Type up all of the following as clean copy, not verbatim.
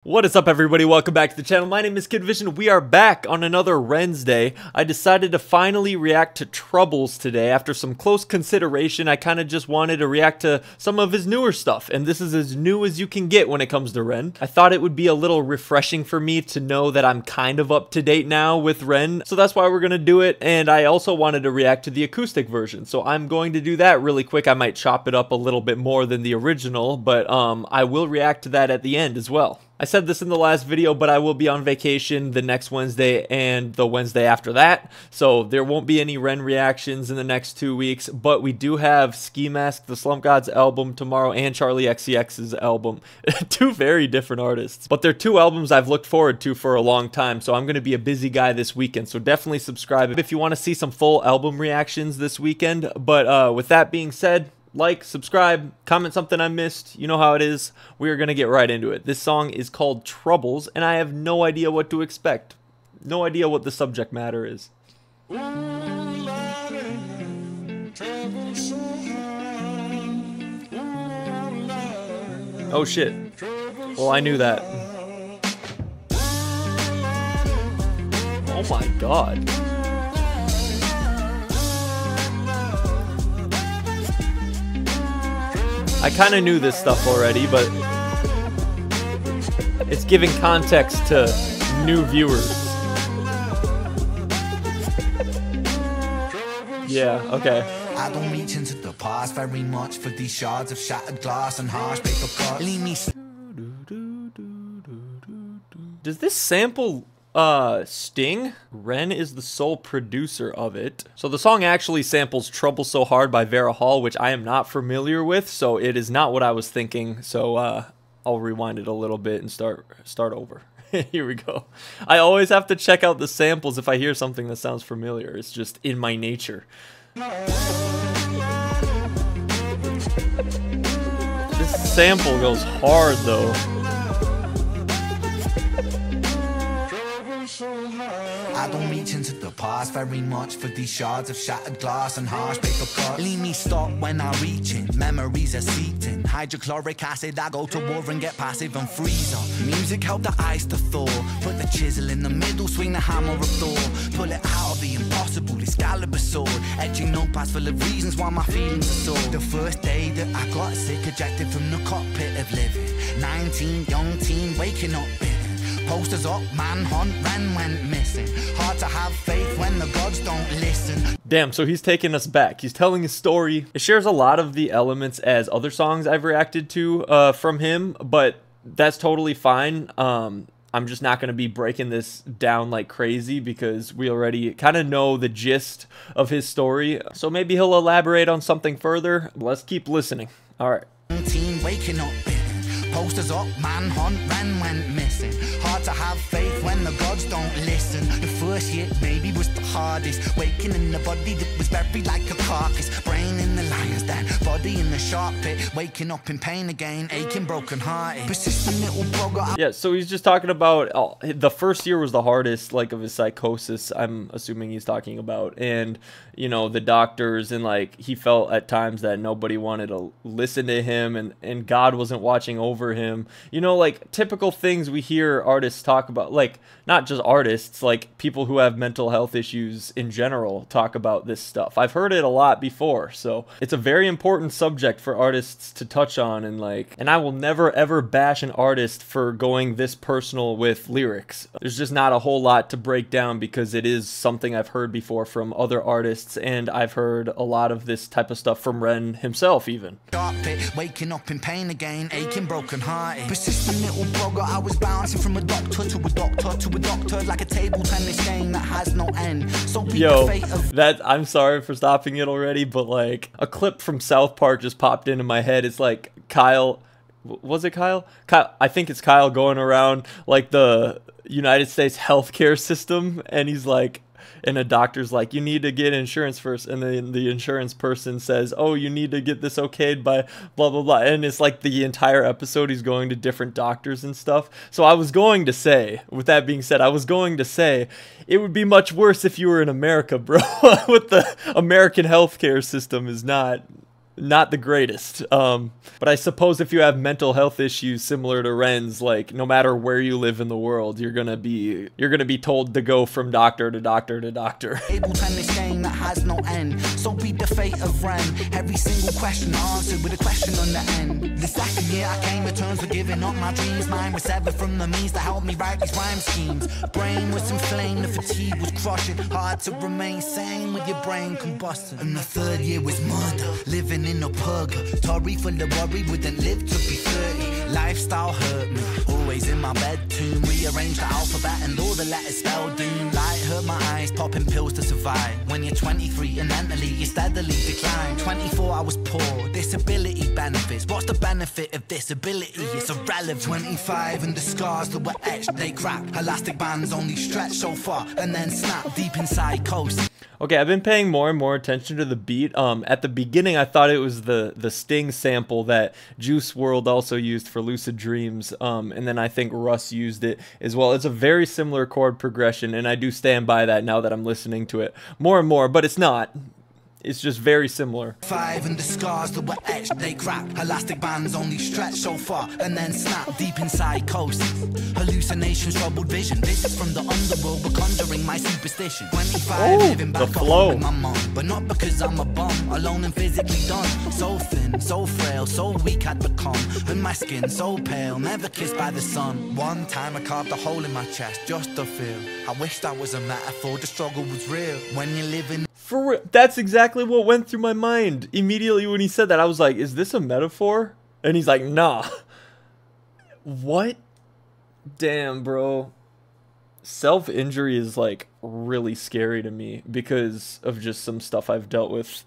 What is up, everybody? Welcome back to the channel. My name is Kid Vision. We are back on another REN's Day. I decided to finally react to Troubles today. After some close consideration, I kind of just wanted to react to some of his newer stuff, and this is as new as you can get when it comes to REN. I thought it would be a little refreshing for me to know that I'm kind of up to date now with REN, so that's why we're gonna do it. And I also wanted to react to the acoustic version, so I'm going to do that really quick. I might chop it up a little bit more than the original, but I will react to that at the end as well. I said this in the last video, but I will be on vacation the next Wednesday and the Wednesday after that, so there won't be any REN reactions in the next 2 weeks, but we do have Ski Mask, the Slump Gods album tomorrow, and Charlie XCX's album. Two very different artists, but they're two albums I've looked forward to for a long time, so I'm going to be a busy guy this weekend, so definitely subscribe if you want to see some full album reactions this weekend. But with that being said, like, subscribe, comment something I missed. You know how it is. We are going to get right into it. This song is called Troubles, and I have no idea what to expect. No idea what the subject matter is. Oh shit. Well, I knew that. Oh my god. I kind of knew this stuff already, but it's giving context to new viewers. Yeah, okay. I don't reach into the past very much for these shards of shattered glass and harsh paper cuts. Leave me. Does this sample Sting? REN is the sole producer of it. So the song actually samples Trouble So Hard by Vera Hall, which I am not familiar with, so it is not what I was thinking. So I'll rewind it a little bit and start over. Here we go. I always have to check out the samples if I hear something that sounds familiar. It's just in my nature. This sample goes hard though. I don't reach into the past very much for these shards of shattered glass and harsh paper cuts. Leave me stop when I reach in. Memories are seeped in. Hydrochloric acid, I go to war and get passive and freeze up. Music help the ice to thaw. Put the chisel in the middle, swing the hammer of Thor. Pull it out of the impossible, Excalibur sword. Etching notepads full of reasons why my feelings are sore. The first day that I got sick, ejected from the cockpit of living. 19, young teen, waking up bitten. Posters up, manhunt, REN went missing. Hard to have faith when the gods don't listen. Damn, so he's taking us back. He's telling his story. It shares a lot of the elements as other songs I've reacted to from him, but that's totally fine. I'm just not going to be breaking this down like crazy because we already kind of know the gist of his story. So maybe he'll elaborate on something further. Let's keep listening. All right. Teen waking up bitten. Posters up, manhunt, REN went missing. Hard to have faith when the gods don't listen. The first hit maybe was the hardest. Waking in the body that was buried like a carcass. Brain in the lion's den, body in the sharp pit. Waking up in pain again, aching, broken hearted. Persistent little blogger. Yeah, so he's just talking about the first year was the hardest, like, of his psychosis, I'm assuming he's talking about. And, you know, the doctors, and like he felt at times that nobody wanted to listen to him, and God wasn't watching over him. You know, like typical things we hear artists talk about, like not just artists, like people who have mental health issues in general talk about this stuff. I've heard it a lot before, so it's a very important subject for artists to touch on. And I will never ever bash an artist for going this personal with lyrics. There's just not a whole lot to break down because it is something I've heard before from other artists, and I've heard a lot of this type of stuff from REN himself even. Waking up in pain again, aching, broken hearted. Persistent little blogger, I was bouncing from a doctor to a doctor to a doctor, like a table tennis game that has no end. So yo, that, I'm sorry for stopping it already, but like a clip from South Park just popped into my head. It's like Kyle, was it Kyle? I think it's Kyle going around like the United States healthcare system, and he's like, and a doctor's like, you need to get insurance first, and then the insurance person says, oh, you need to get this okayed by blah blah blah, and it's like the entire episode he's going to different doctors and stuff. So I was going to say, with that being said, I was going to say it would be much worse if you were in America, bro. With the American healthcare system is not not the greatest. But I suppose if you have mental health issues similar to Ren's, like no matter where you live in the world, you're gonna be told to go from doctor to doctor to doctor. Table tennis game that has no end. So be the fate of Ren. Every single question answered with a question on the end. The second year I came to terms with giving up my dreams. Mine was severed from the means to help me write these rhyme schemes. Brain was inflamed, the fatigue was crushing. Hard to remain sane with your brain combusting. And the third year was murder, living in a purgatory full of worry, wouldn't live to be 30. Lifestyle hurt me, always in my bedroom. Rearranged the alphabet and all the letters spelled doom. Light hurt my eyes, popping pills to survive. When you're 23 and mentally you steadily decline. 24 I was poor, disability benefits. What's the benefit of disability? It's irrelevant. 25 and the scars that were etched, they crack. Elastic bands only stretch so far and then snap deep inside coast. Okay, I've been paying more and more attention to the beat. At the beginning, I thought it was the Sting sample that Juice WRLD also used for Lucid Dreams, and then I think Russ used it as well. It's a very similar chord progression, and I do stand by that now that I'm listening to it more and more, but it's not. It's just very similar. 5 and the scars that were etched, they crack. Elastic bands only stretch so far and then snap deep inside coast. Hallucinations, troubled vision. Visits from the underworld were conjuring my superstition. 25 living back home with my mom, but not because I'm a bum. Alone and physically done. So thin, so frail, so weak I'd become. And my skin so pale, never kissed by the sun. One time I carved a hole in my chest just to feel. I wish that was a metaphor, the struggle was real. When you're living for real, that's exactly what went through my mind immediately when he said that. I was like, is this a metaphor? And he's like, nah. What? Damn, bro. Self-injury is like really scary to me because of just some stuff I've dealt with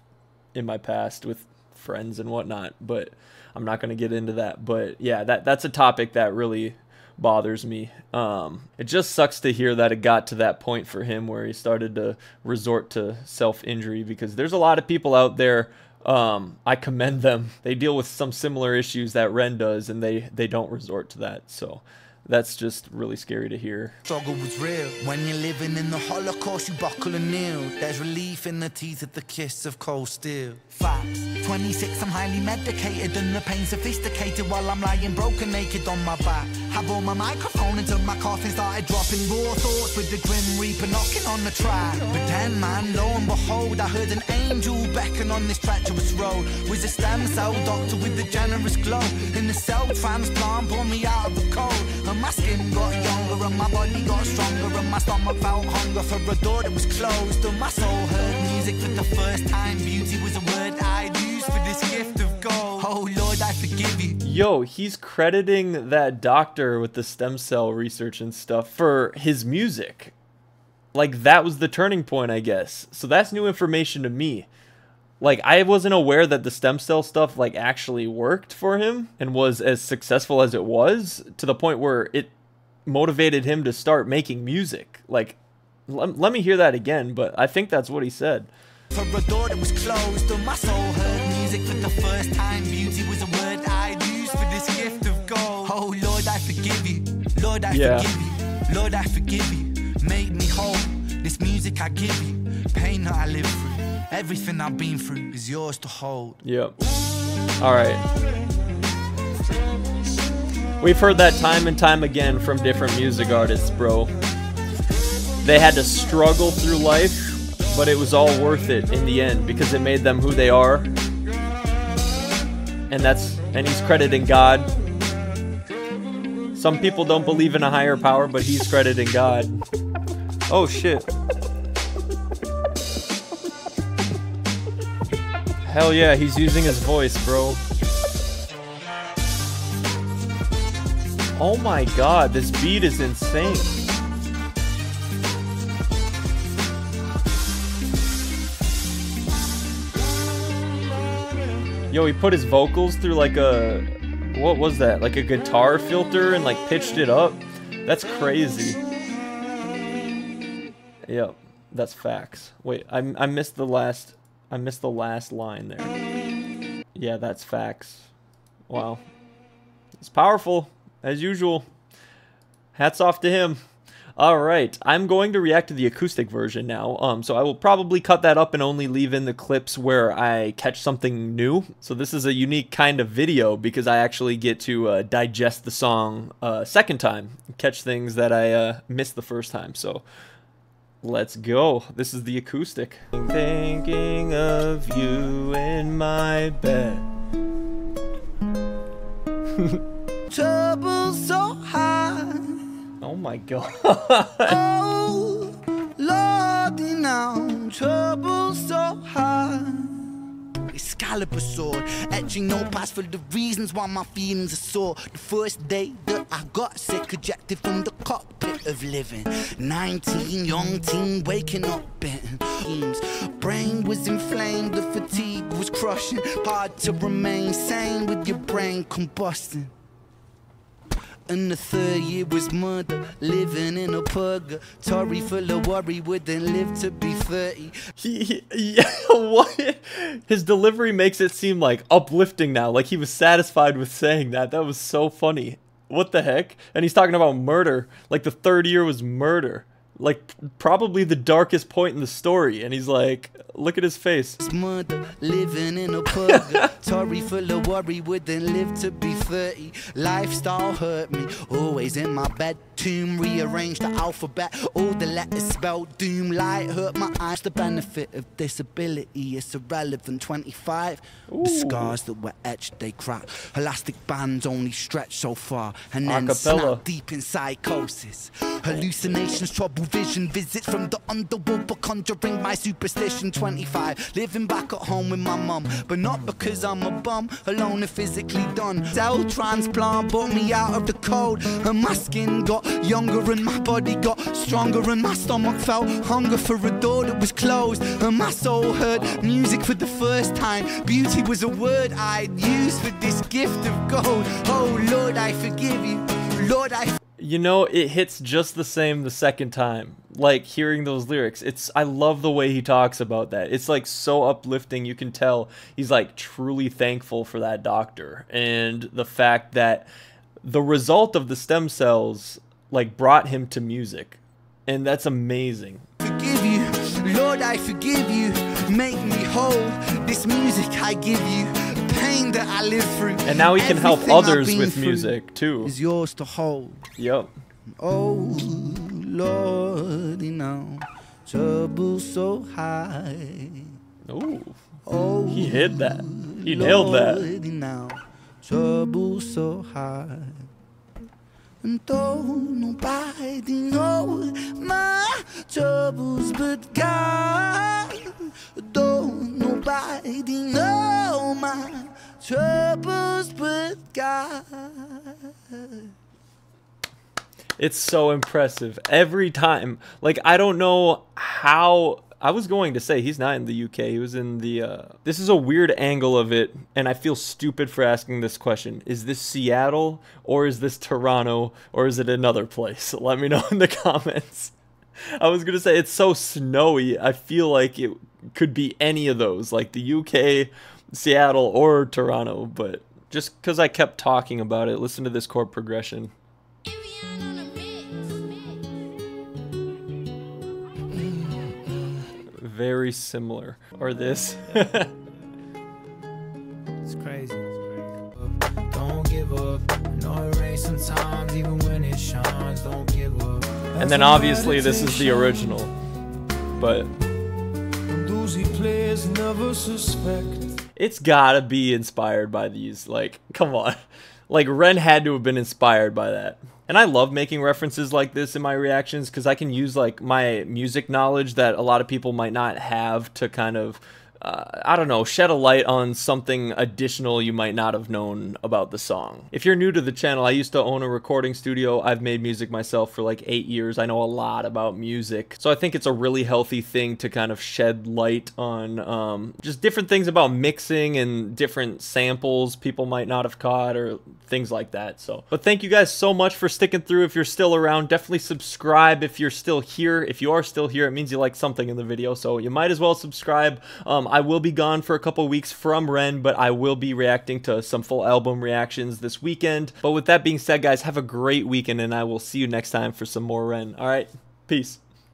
in my past with friends and whatnot, but I'm not going to get into that. But yeah, that's a topic that really bothers me. It just sucks to hear that it got to that point for him where he started to resort to self-injury, because there's a lot of people out there, I commend them. They deal with some similar issues that Ren does, and they don't resort to that. So that's just really scary to hear. Struggle was real. When you're living in the Holocaust, you buckle and kneel. There's relief in the teeth of the kiss of cold steel. Facts. 26, I'm highly medicated and the pain sophisticated while I'm lying broken naked on my back. Have on my microphone until my coffin started dropping raw thoughts with the grim reaper knocking on the track. But then, man, lo and behold, I heard an angel beckon on this treacherous road. Was a stem cell doctor with a generous glow. In the cell transplant, pulled me out of the cold. And my skin got younger and my body got stronger and my stomach felt hunger for a door that was closed. And my soul heard music for the first time. Beauty was a word I'd use for this gift of gold. Oh Lord, I forgive you. Yo, he's crediting that doctor with the stem cell research and stuff for his music. Like, that was the turning point, I guess. So that's new information to me. Like, I wasn't aware that the stem cell stuff, like, actually worked for him and was as successful as it was, to the point where it motivated him to start making music. Like, let me hear that again, but I think that's what he said. For a door that was closed, and my soul heard music for the first time. Beauty was a word I'd use for this gift of gold. Oh Lord, I forgive you. Lord, I forgive you. Lord, I forgive you. Make me whole. This music I give you. Pain that I live through. Everything I've been through is yours to hold. Yep. Alright. We've heard that time and time again from different music artists, bro. They had to struggle through life, but it was all worth it in the end because it made them who they are. And he's crediting God. Some people don't believe in a higher power, but he's crediting God. Oh shit. Hell yeah, he's using his voice, bro. Oh my god, this beat is insane. Yo, he put his vocals through like a... what was that? Like a guitar filter and like pitched it up? That's crazy. Yep, that's facts. Wait, I missed the last... I missed the last line there. Yeah, that's facts. Wow. It's powerful, as usual. Hats off to him. Alright, I'm going to react to the acoustic version now, so I will probably cut that up and only leave in the clips where I catch something new. So this is a unique kind of video because I actually get to digest the song a second time, catch things that I missed the first time, so let's go. This is the acoustic. Thinking of you in my bed. Trouble so high. Oh my god. Oh, Lordy, now trouble so high. Excalibur sword, etching notepads for the reasons why my feelings are sore. The first day that I got sick, ejected from the cockpit of living. 19, young teen, waking up bitten. Brain was inflamed, the fatigue was crushing. Hard to remain sane with your brain combusting. And the third year was murder, living in a purgatory full of worry, wouldn't live to be 30. Yeah, what? His delivery makes it seem like uplifting now, like he was satisfied with saying that. That was so funny. What the heck? And he's talking about murder, like the third year was murder. Like, probably the darkest point in the story, and he's like, look at his face. Murder, living in a purgatory full of worry, wouldn't live to be 30. Lifestyle hurt me, always in my bed. Tomb, rearranged the alphabet, all the letters spelled doom. Light hurt my eyes, the benefit of disability is irrelevant. 25, ooh. The scars that were etched, they crack. Elastic bands only stretch so far, and then snap deep in psychosis. Hallucinations, trouble vision, visits from the underworld for conjuring my superstition. 25, living back at home with my mum, but not because I'm a bum, alone and physically done. Cell transplant brought me out of the cold, and my skin got younger and my body got stronger, and my stomach felt hunger for a door that was closed, and my soul heard music for the first time. Beauty was a word I'd use for this gift of gold. Oh Lord, I forgive you. Lord, You know, it hits just the same the second time. Like, hearing those lyrics, I love the way he talks about that. It's like so uplifting. You can tell he's like truly thankful for that doctor, and the fact that the result of the stem cells like brought him to music, and that's amazing. Forgive you, Lord, I forgive you. Make me whole. This music I give you, pain that I live through, and now he can help others with music too. Is yours to hold. Yep. Oh Lord, you know, trouble so high. Ooh. Oh, he hit that. He nailed that. You know, trouble so high. And though nobody knows my troubles but God, though nobody knows my troubles but God. It's so impressive every time. Like, I don't know how. I was going to say he's not in the UK. He was in the this is a weird angle of it, and I feel stupid for asking this question. Is this Seattle, or is this Toronto, or is it another place? Let me know in the comments. I was gonna say it's so snowy. I feel like it could be any of those, like the UK, Seattle, or Toronto, but just because I kept talking about it, listen to this chord progression. Very similar. Or this. It's crazy. Don't give up. No rain sometimes, even when it shines. Don't give up. And then obviously this is the original. But those he plays never suspect. It's gotta be inspired by these. Like, come on. Like, REN had to have been inspired by that. And I love making references like this in my reactions because I can use like my music knowledge that a lot of people might not have to kind of, I don't know, shed a light on something additional you might not have known about the song. If you're new to the channel, I used to own a recording studio. I've made music myself for like 8 years. I know a lot about music. So I think it's a really healthy thing to kind of shed light on just different things about mixing and different samples people might not have caught or things like that. So, but thank you guys so much for sticking through. If you're still around, definitely subscribe if you're still here. If you are still here, it means you like something in the video, so you might as well subscribe. I will be gone for a couple weeks from REN, but I will be reacting to some full album reactions this weekend. But with that being said, guys, have a great weekend, and I will see you next time for some more REN. All right, peace.